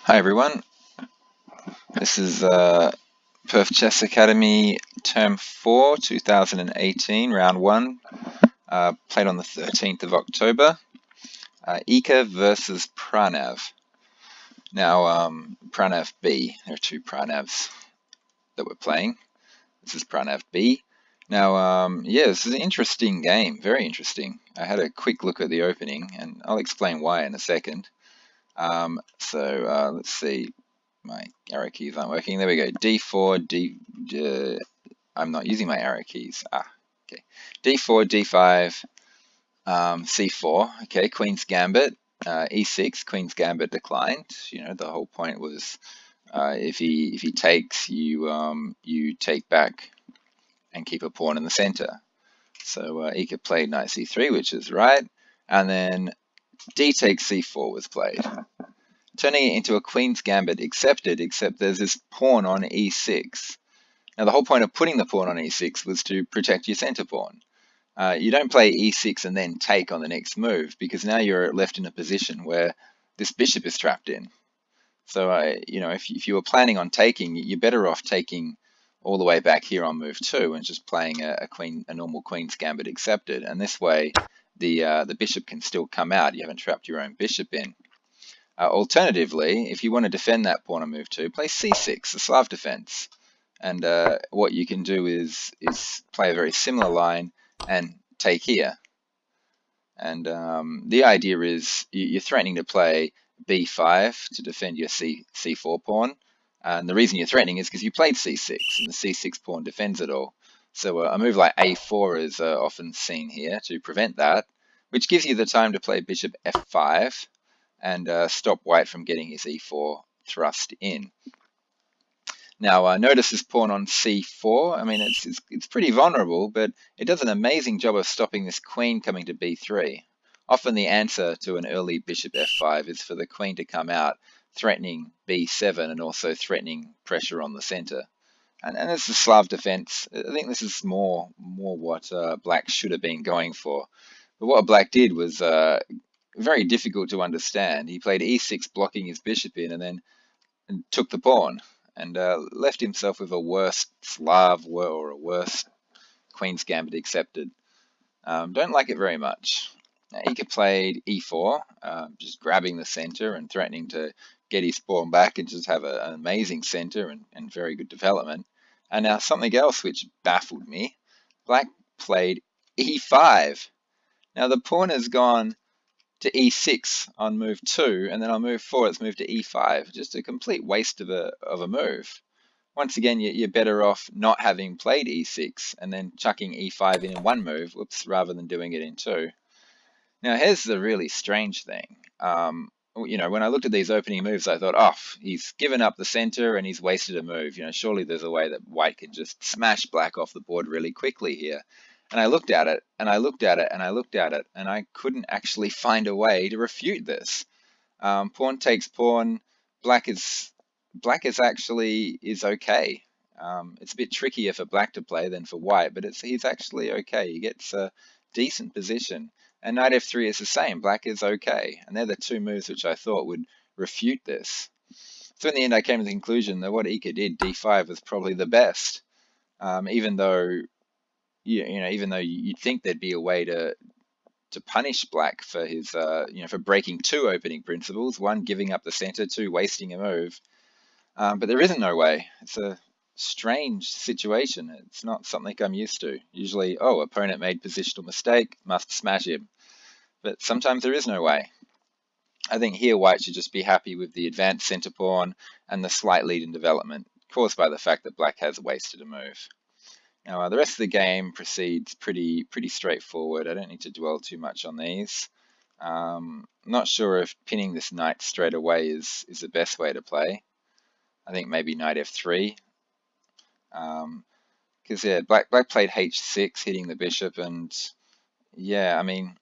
Hi everyone, this is Perth Chess Academy Term 4, 2018, Round 1, played on the 13th of October. Iker versus Pranav. Now, Pranav B, there are two Pranavs that we're playing. This is Pranav B. Now, yeah, this is an interesting game, very interesting. I had a quick look at the opening, and I'll explain why in a second. Let's see. My arrow keys aren't working. There we go. D4, I'm not using my arrow keys. Okay. D4, D5, C4. Okay, Queen's Gambit. E6, Queen's Gambit declined. You know, the whole point was if he takes, you take back and keep a pawn in the center. So Iker played knight C3, which is right. And then D takes C4 was played, turning it into a Queen's Gambit accepted, except there's this pawn on E6. Now, the whole point of putting the pawn on E6 was to protect your center pawn. You don't play E6 and then take on the next move, because now you're left in a position where this bishop is trapped in. So, you know, if you were planning on taking, you're better off taking all the way back here on move 2 and just playing a normal Queen's Gambit accepted. And this way, the bishop can still come out. You haven't trapped your own bishop in. Alternatively, if you want to defend that pawn on move 2, play C6, the Slav defense. And what you can do is play a very similar line and take here. And the idea is you're threatening to play B5 to defend your C4 pawn. And the reason you're threatening is because you played C6, and the C6 pawn defends it all. So a move like A4 is often seen here to prevent that, which gives you the time to play bishop F5 and stop white from getting his E4 thrust in. Now, notice this pawn on C4. I mean, it's pretty vulnerable, but it does an amazing job of stopping this queen coming to B3. Often the answer to an early bishop F5 is for the queen to come out, threatening B7 and also threatening pressure on the center. And it's the Slav defense. I think this is more what black should have been going for. But what black did was very difficult to understand. He played E6 blocking his bishop in and then took the pawn and left himself with a worse Slav or a worse Queen's Gambit accepted. Don't like it very much. Now, Iker played E4, just grabbing the center and threatening to get his pawn back and just have an amazing center and very good development. And now something else which baffled me. Black played E5. Now the pawn has gone to E6 on move 2, and then on move 4 it's moved to E5. Just a complete waste of a move. Once again, you're better off not having played E6 and then chucking E5 in one move, rather than doing it in 2. Now here's the really strange thing. You know, when I looked at these opening moves, I thought, oh, he's given up the center and he's wasted a move. You know, surely there's a way that white can just smash black off the board really quickly here. And I looked at it, and I looked at it, and I looked at it, and I couldn't actually find a way to refute this. Pawn takes pawn. Black is actually okay. It's a bit trickier for black to play than for white, but he's actually okay. He gets a decent position. And knight F3 is the same. Black is okay. And they're the two moves which I thought would refute this. So in the end, I came to the conclusion that what Iker did, D5, was probably the best, even though. Even though you'd think there'd be a way to punish black for his, for breaking 2 opening principles: 1, giving up the center; 2, wasting a move. But there isn't no way. It's a strange situation. It's not something I'm used to. Usually, opponent made positional mistake, must smash him. But sometimes there is no way. I think here white should just be happy with the advanced center pawn and the slight lead in development caused by the fact that black has wasted a move. Now, the rest of the game proceeds pretty straightforward. I don't need to dwell too much on these. I'm not sure if pinning this knight straight away is the best way to play. I think maybe knight F3. Because, black played H6, hitting the bishop, and, I mean,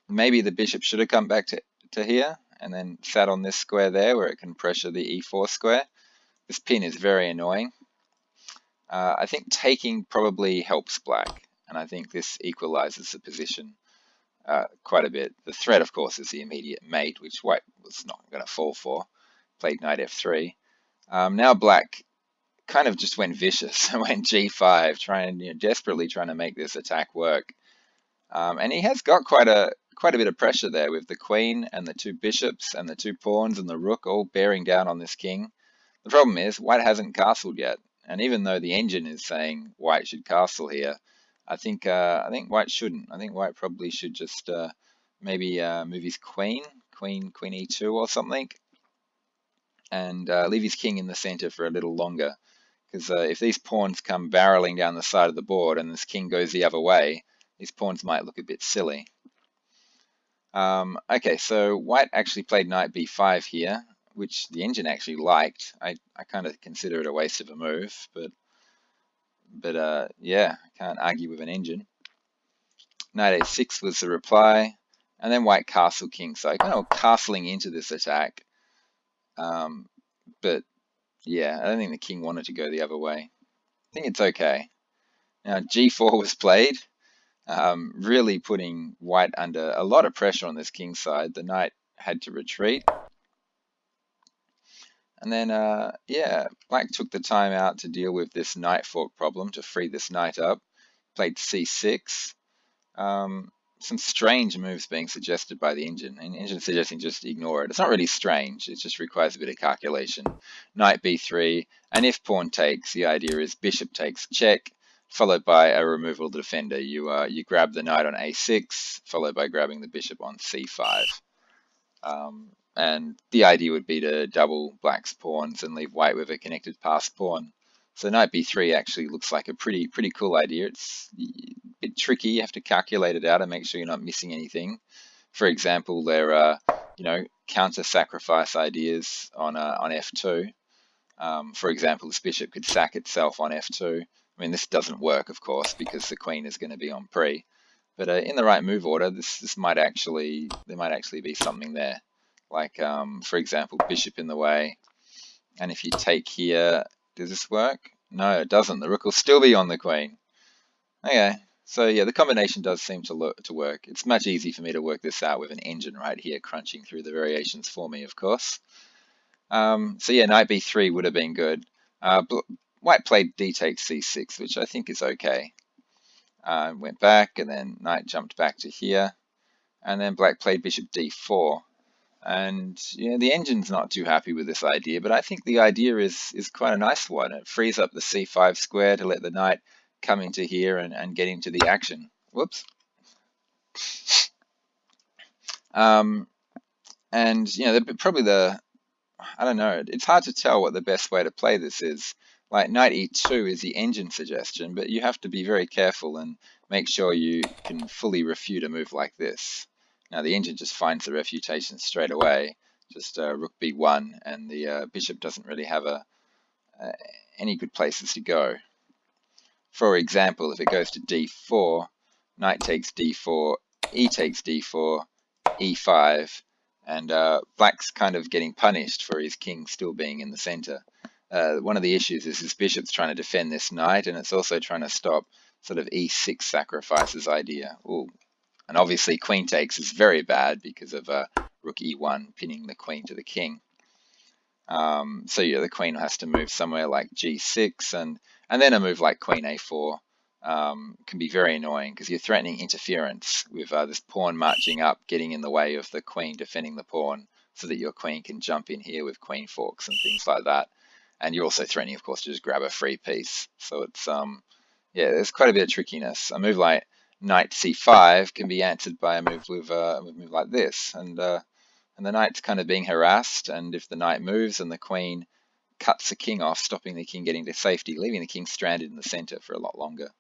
maybe the bishop should have come back to here and then sat on this square there where it can pressure the E4 square. This pin is very annoying. I think taking probably helps black, and I think this equalizes the position quite a bit. The threat, of course, is the immediate mate, which white was not going to fall for. played knight f3. Now black kind of just went vicious and went g5, desperately trying to make this attack work. And he has got quite a bit of pressure there with the queen and the two bishops and the two pawns and the rook all bearing down on this king. The problem is white hasn't castled yet, and even though the engine is saying white should castle here, I think white shouldn't. I think white probably should just maybe move his queen e2 or something, and leave his king in the center for a little longer. Because if these pawns come barreling down the side of the board and this king goes the other way, these pawns might look a bit silly. Okay, so white actually played knight b5 here, which the engine actually liked. I kind of consider it a waste of a move, but yeah, I can't argue with an engine. Knight a6 was the reply, and then white castle king. So kind of castling into this attack, but yeah, I don't think the king wanted to go the other way. I think it's okay. Now g4 was played, really putting white under a lot of pressure on this king side. The knight had to retreat. And then, yeah, black took the time out to deal with this knight fork problem, to free this knight up. Played c6. Some strange moves being suggested by the engine. And the engine suggesting just ignore it. It's not really strange. It just requires a bit of calculation. Knight b3. And if pawn takes, the idea is bishop takes check, followed by a removal of the defender. You grab the knight on a6, followed by grabbing the bishop on c5. And the idea would be to double black's pawns and leave white with a connected passed pawn. So knight b3 actually looks like a pretty cool idea. It's a bit tricky. You have to calculate it out and make sure you're not missing anything. For example, there are counter sacrifice ideas on f2. For example, this bishop could sack itself on f2. I mean, this doesn't work, of course, because the queen is going to be on pre. But in the right move order, there might actually be something there. Like, for example, bishop in the way. And if you take here, does this work? No, it doesn't. The rook will still be on the queen. Okay, so yeah, the combination does seem to work. It's much easier for me to work this out with an engine right here, crunching through the variations for me, of course. So yeah, knight b3 would have been good. White played d takes c6, which I think is okay. Went back, and then knight jumped back to here. And then black played bishop d4. And the engine's not too happy with this idea, but I think the idea is quite a nice one. It frees up the c5 square to let the knight come into here and get into the action. Whoops. And probably I don't know, it's hard to tell what the best way to play this is. Like knight e2 is the engine suggestion, but you have to be very careful and make sure you can fully refute a move like this. Now the engine just finds the refutation straight away, just rook b1, and the bishop doesn't really have any good places to go. For example, if it goes to d4, knight takes d4, e takes d4, e5, and black's kind of getting punished for his king still being in the center. One of the issues is his bishop's trying to defend this knight, and it's also trying to stop sort of e6 sacrifices idea. Ooh. And obviously queen takes is very bad because of rook e1 pinning the queen to the king. So yeah, the queen has to move somewhere like g6, and then a move like queen a4 can be very annoying because you're threatening interference with this pawn marching up, getting in the way of the queen defending the pawn, so that your queen can jump in here with queen forks and things like that. And you're also threatening, of course, to just grab a free piece. So it's yeah, there's quite a bit of trickiness. A move like knight c5 can be answered by a move with a move like this, and the knight's kind of being harassed, and if the knight moves and the queen cuts the king off, stopping the king getting to safety, leaving the king stranded in the center for a lot longer.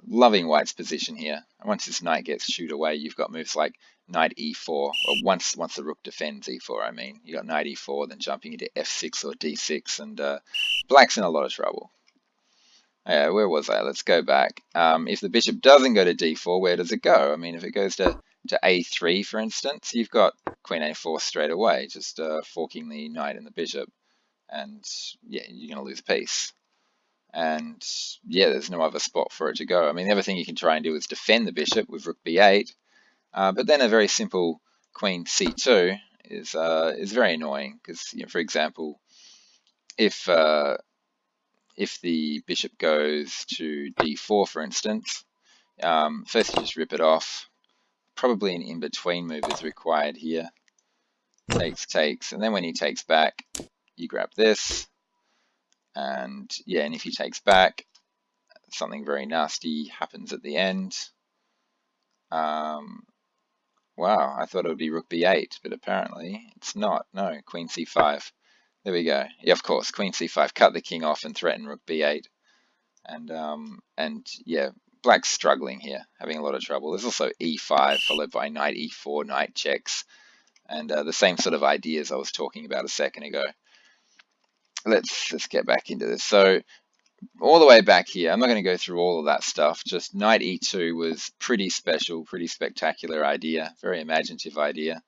Loving white's position here. And once this knight gets shooed away, you've got moves like knight e4, or once the rook defends e4, I mean, you got knight e4, then jumping into f6 or d6, and black's in a lot of trouble. Where was I? Let's go back. If the bishop doesn't go to d4, where does it go? I mean, if it goes to a3, for instance, you've got queen a4 straight away, just forking the knight and the bishop, and yeah, you're going to lose a piece. And yeah, there's no other spot for it to go. I mean, the other thing you can try and do is defend the bishop with rook b8, but then a very simple queen c2 is very annoying because, you know, for example, if the bishop goes to d4, for instance, first you just rip it off. Probably an in-between move is required here. Takes, and then when he takes back, you grab this, and yeah, and if he takes back, something very nasty happens at the end. Wow, I thought it would be rook b8, but apparently it's not. No, queen c5. There we go. Yeah, of course, queen c5. Cut the king off and threaten rook b8. And yeah, black's struggling here, having a lot of trouble. There's also e5 followed by knight e4, knight checks, and the same sort of ideas I was talking about a second ago. Let's get back into this. So all the way back here, I'm not going to go through all of that stuff. Just knight e2 was pretty special, pretty spectacular idea, very imaginative idea.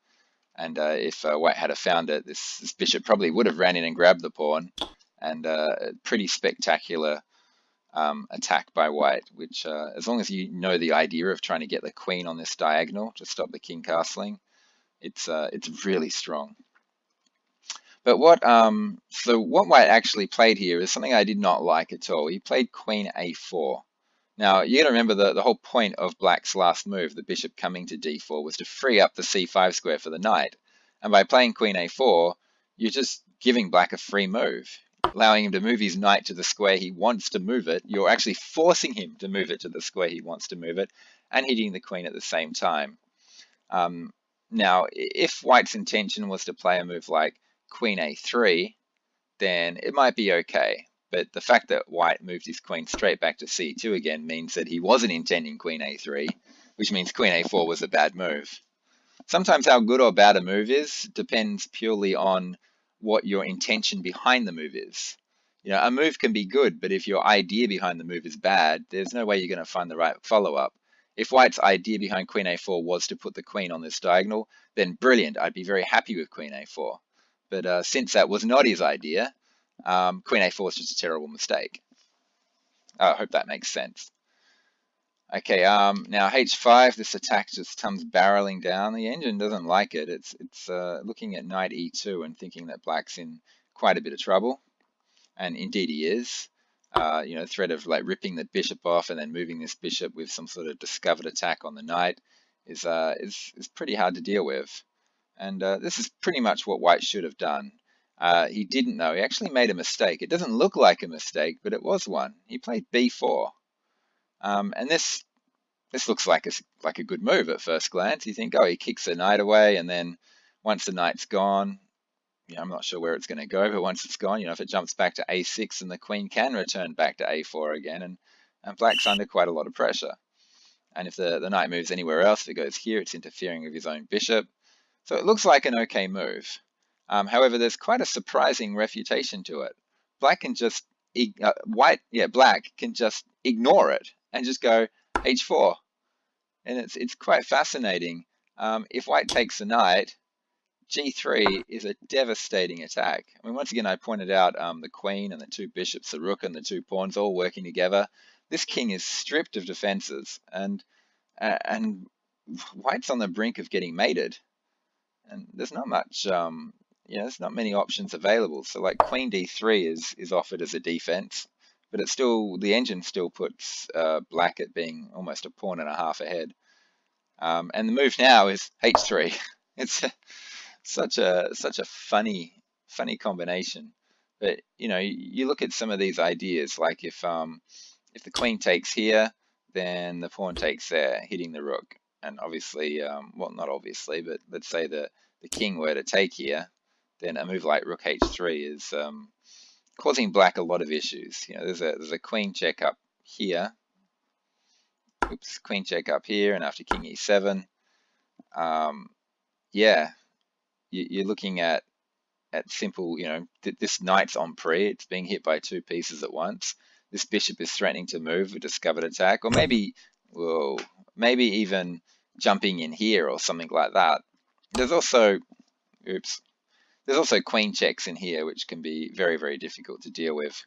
And if white had found it, this bishop probably would have ran in and grabbed the pawn. And pretty spectacular attack by white, which as long as you know the idea of trying to get the queen on this diagonal to stop the king castling, it's really strong. But what white actually played here is something I did not like at all. He played queen a4. Now you got to remember the whole point of black's last move, the bishop coming to d4, was to free up the c5 square for the knight. And by playing queen a4, you're just giving black a free move, allowing him to move his knight to the square he wants to move it. You're actually forcing him to move it to the square he wants to move it, and hitting the queen at the same time. Now, if white's intention was to play a move like queen a3, then it might be okay. But the fact that white moved his queen straight back to c2 again means that he wasn't intending queen a3, which means queen a4 was a bad move. Sometimes how good or bad a move is depends purely on what your intention behind the move is. You know, a move can be good, but if your idea behind the move is bad, there's no way you're going to find the right follow-up. If white's idea behind queen a4 was to put the queen on this diagonal, then brilliant, I'd be very happy with queen a4. But since that was not his idea, queen a4 is just a terrible mistake. I hope that makes sense. Okay, now h5, this attack just comes barreling down. The engine doesn't like it. It's looking at knight e2 and thinking that black's in quite a bit of trouble, and indeed he is. You know, threat of like ripping the bishop off and then moving this bishop with some sort of discovered attack on the knight is pretty hard to deal with. And this is pretty much what white should have done. He didn't know. He actually made a mistake. It doesn't look like a mistake, but it was one. He played b4. And this looks like a good move at first glance. You think, oh, he kicks the knight away, and then once the knight's gone, you know, I'm not sure where it's going to go, but once it's gone, you know, if it jumps back to a6, then the queen can return back to a4 again, and black's under quite a lot of pressure. And if the knight moves anywhere else, if it goes here, it's interfering with his own bishop. So it looks like an okay move. However, there's quite a surprising refutation to it. Black can just black can just ignore it and just go h4, and it's quite fascinating. If white takes the knight, g3 is a devastating attack. I mean, once again, I pointed out the queen and the two bishops, the rook and the two pawns all working together. This king is stripped of defenses, and white's on the brink of getting mated. And there's not much, there's not many options available. So like queen d3 is offered as a defense, but it's still, the engine still puts black at being almost a pawn and a half ahead. And the move now is h3. It's such a funny combination. But you know, you look at some of these ideas, like if the queen takes here, then the pawn takes there, hitting the rook. And obviously, well, not obviously, but let's say the king were to take here, then a move like rook h3 is causing black a lot of issues. You know, there's a queen check up here. Oops, queen check up here, and after king e7, yeah, you're looking at simple. You know, this knight's en prise. It's being hit by two pieces at once. This bishop is threatening to move a discovered attack, or maybe even jumping in here or something like that. There's also, there's also queen checks in here, which can be very, very difficult to deal with.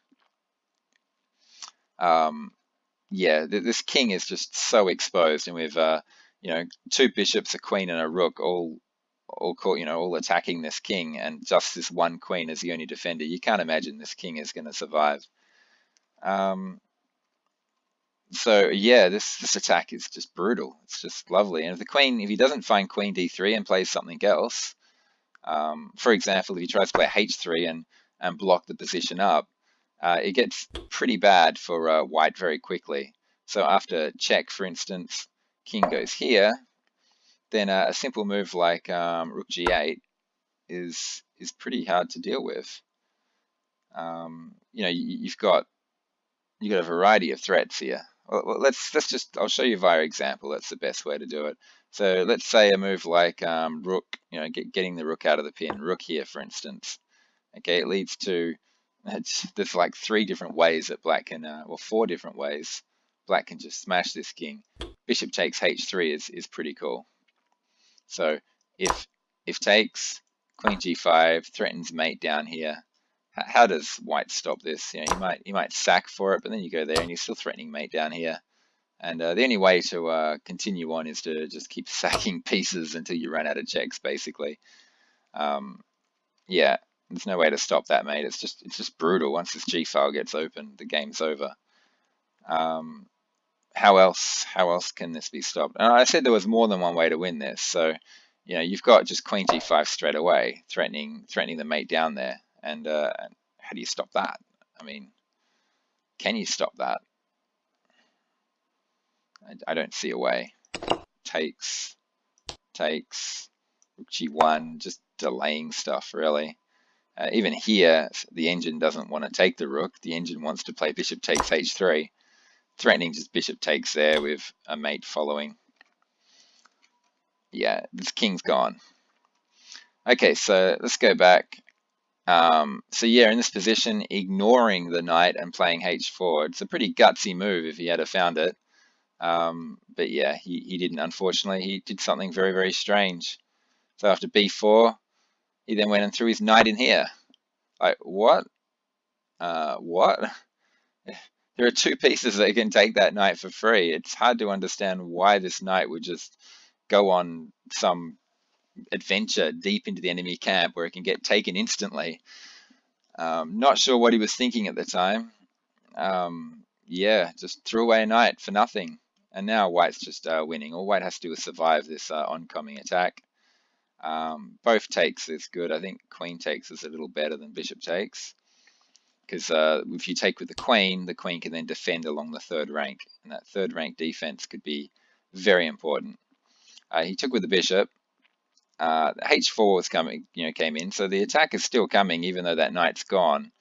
Yeah, this king is just so exposed, and with you know, two bishops, a queen, and a rook all all attacking this king, and just this one queen as the only defender. You can't imagine this king is going to survive. So yeah, this attack is just brutal. It's just lovely. And if he doesn't find queen d3 and plays something else, for example, if he tries to play h3 and block the position up, it gets pretty bad for white very quickly. So after check, for instance, king goes here, then a simple move like rook g8 is pretty hard to deal with. You've got a variety of threats here. Well, I'll show you via example. That's the best way to do it. So let's say a move like rook, getting the rook out of the pin, rook here, for instance. Okay, it leads to, there's like 3 different ways that black can, or 4 different ways black can just smash this king. Bishop takes h3 is pretty cool. So if takes, queen g5 threatens mate down here. How does white stop this? You might sack for it, but then you go there and you're still threatening mate down here. And the only way to continue on is to just keep sacking pieces until you run out of checks, basically. Yeah, there's no way to stop that, mate. It's just brutal. Once this G file gets open, the game's over. How else can this be stopped? And I said there was more than one way to win this. So, you've got just queen G5 straight away, threatening the mate down there. And how do you stop that? I mean, can you stop that? I don't see a way. Takes, rook g1, just delaying stuff, really. Even here, the engine doesn't want to take the rook. The engine wants to play bishop takes h3, threatening just bishop takes there with a mate following. Yeah, this king's gone. Okay, so let's go back. So yeah, in this position, ignoring the knight and playing h4, it's a pretty gutsy move if he had found it. But yeah, he didn't, unfortunately. He did something very, very strange. So after b4, he then went and threw his knight in here. Like, what? What? There are 2 pieces that can take that knight for free. It's hard to understand why this knight would just go on some adventure deep into the enemy camp where it can get taken instantly. Not sure what he was thinking at the time. Yeah, just threw away a knight for nothing. And now white's just winning. All white has to do is survive this oncoming attack. Both takes is good. I think queen takes is a little better than bishop takes. Because if you take with the queen can then defend along the 3rd rank. And that 3rd rank defense could be very important. He took with the bishop. h4 was came in, so the attack is still coming even though that knight's gone.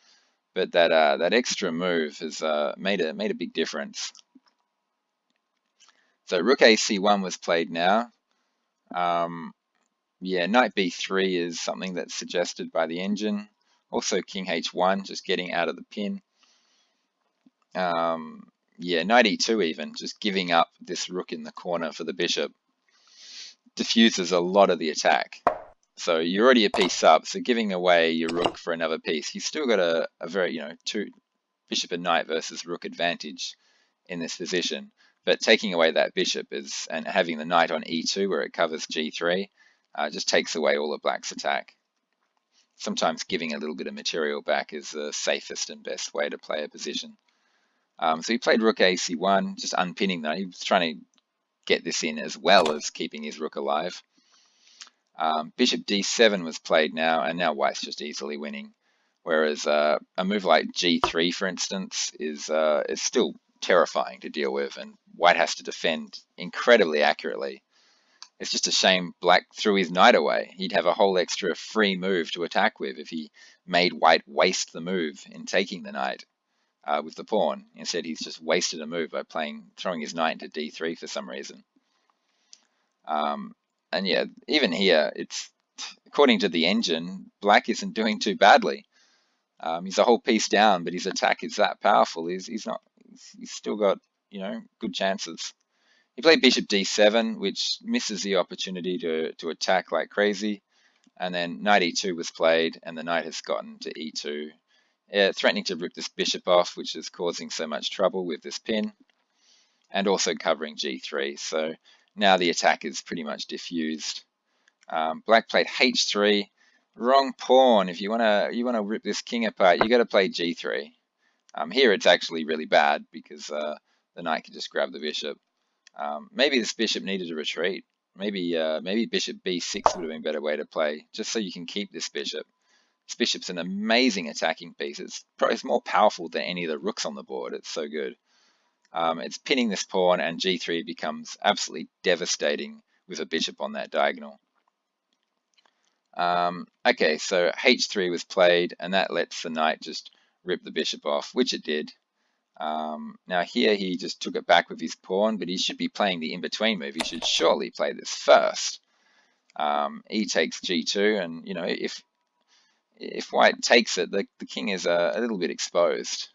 But that extra move has made a big difference. So rook ac1 was played now. Yeah, knight b3 is something that's suggested by the engine. Also king h1, just getting out of the pin. Yeah, knight e2 even, just giving up this rook in the corner for the bishop. Diffuses a lot of the attack. So you're already a piece up, so giving away your rook for another piece, you've still got a very, 2 bishop and knight versus rook advantage in this position. But taking away that bishop and having the knight on e2 where it covers g3 just takes away all of black's attack. Sometimes giving a little bit of material back is the safest and best way to play a position. So he played rook ac1, just unpinning that. He was trying to get this in as well as keeping his rook alive. Bishop d7 was played now, and now white's just easily winning. Whereas a move like g3, for instance, is still terrifying to deal with, and white has to defend incredibly accurately. It's just a shame black threw his knight away. He'd have a whole extra free move to attack with if he made white waste the move in taking the knight with the pawn. Instead, he's just wasted a move by throwing his knight into d3 for some reason. And yeah, even here, it's according to the engine, black isn't doing too badly. He's a whole piece down, but his attack is that powerful. He's still got good chances. He played bishop d7, which misses the opportunity to attack like crazy. And then knight e2 was played, and the knight has gotten to e2, threatening to rip this bishop off, which is causing so much trouble with this pin, and also covering g3. So now the attack is pretty much diffused. Black played h3. Wrong pawn. If you wanna rip this king apart, you got to play g3. Here it's actually really bad because the knight can just grab the bishop. Maybe this bishop needed to retreat. Maybe bishop b6 would have been a better way to play, just so you can keep this bishop. This bishop's an amazing attacking piece. It's more powerful than any of the rooks on the board. It's so good. It's pinning this pawn, and g3 becomes absolutely devastating with a bishop on that diagonal. Okay, so h3 was played, and that lets the knight just rip the bishop off, which it did. Now here he just took it back with his pawn, but he should be playing the in-between move. He should surely play this first. E takes g2, and if white takes it, the king is a little bit exposed.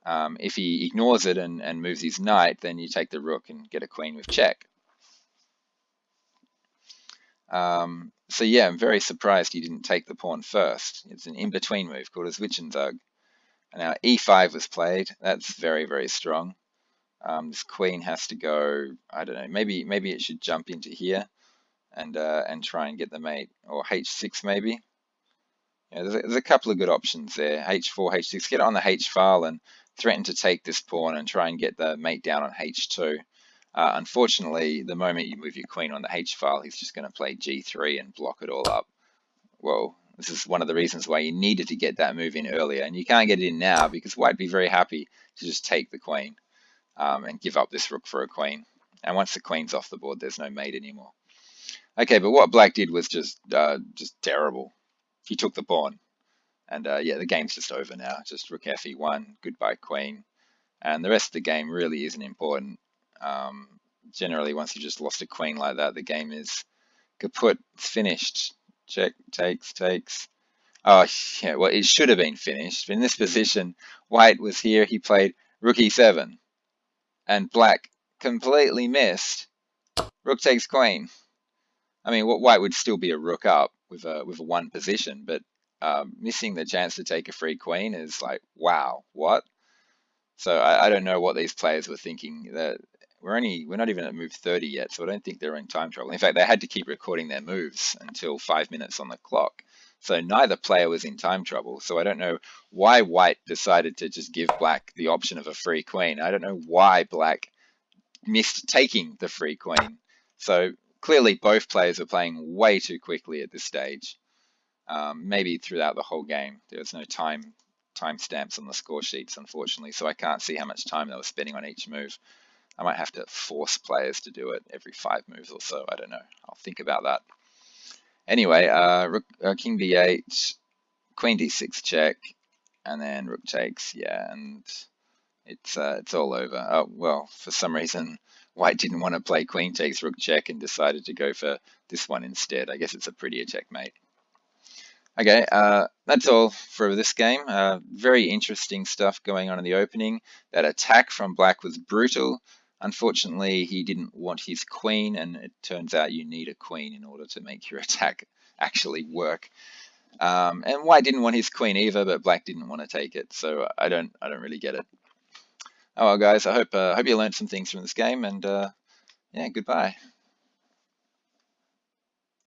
If he ignores it and moves his knight, then you take the rook and get a queen with check. So yeah, I'm very surprised he didn't take the pawn first. It's an in-between move called a Zwischenzug. Now e5 was played. That's very, very strong. This queen has to go, I don't know, maybe it should jump into here and try and get the mate, or h6 maybe. Yeah, there's a couple of good options there. h4, h6, get it on the h file and threaten to take this pawn and try and get the mate down on h2. Unfortunately, the moment you move your queen on the h file, he's just going to play g3 and block it all up. Well, this is one of the reasons why you needed to get that move in earlier, and you can't get it in now because white would be very happy to just take the queen and give up this rook for a queen. And once the queen's off the board, there's no mate anymore. Okay, but what black did was just terrible. He took the pawn, and yeah, the game's just over now. Just rook fe1, goodbye queen, and the rest of the game really isn't important. Generally, once you've just lost a queen like that, the game is kaput. It's finished. Check, takes. Oh, yeah, well, it should have been finished. In this position, white was here. He played rook e7, and black completely missed. Rook takes queen. I mean, white would still be a rook up with a 1 position, but missing the chance to take a free queen is like, wow, what? So I don't know what these players were thinking. That we're not even at move 30 yet, so I don't think they're in time trouble. In fact, they had to keep recording their moves until 5 minutes on the clock. So neither player was in time trouble. So I don't know why white decided to just give black the option of a free queen. I don't know why black missed taking the free queen. So clearly both players were playing way too quickly at this stage. Maybe throughout the whole game. There was no time stamps on the score sheets, unfortunately, so I can't see how much time they were spending on each move. I might have to force players to do it every 5 moves or so. I don't know. I'll think about that. Anyway, king b8, queen d6 check, and then rook takes. Yeah, and it's all over. Oh, well, for some reason, white didn't want to play queen takes rook check and decided to go for this one instead. I guess it's a prettier checkmate. Okay, that's all for this game. Very interesting stuff going on in the opening. That attack from black was brutal. Unfortunately, he didn't want his queen, and it turns out you need a queen in order to make your attack actually work. And white didn't want his queen either, but black didn't want to take it. So I don't really get it. Oh well, guys, I hope you learned some things from this game, and yeah, goodbye.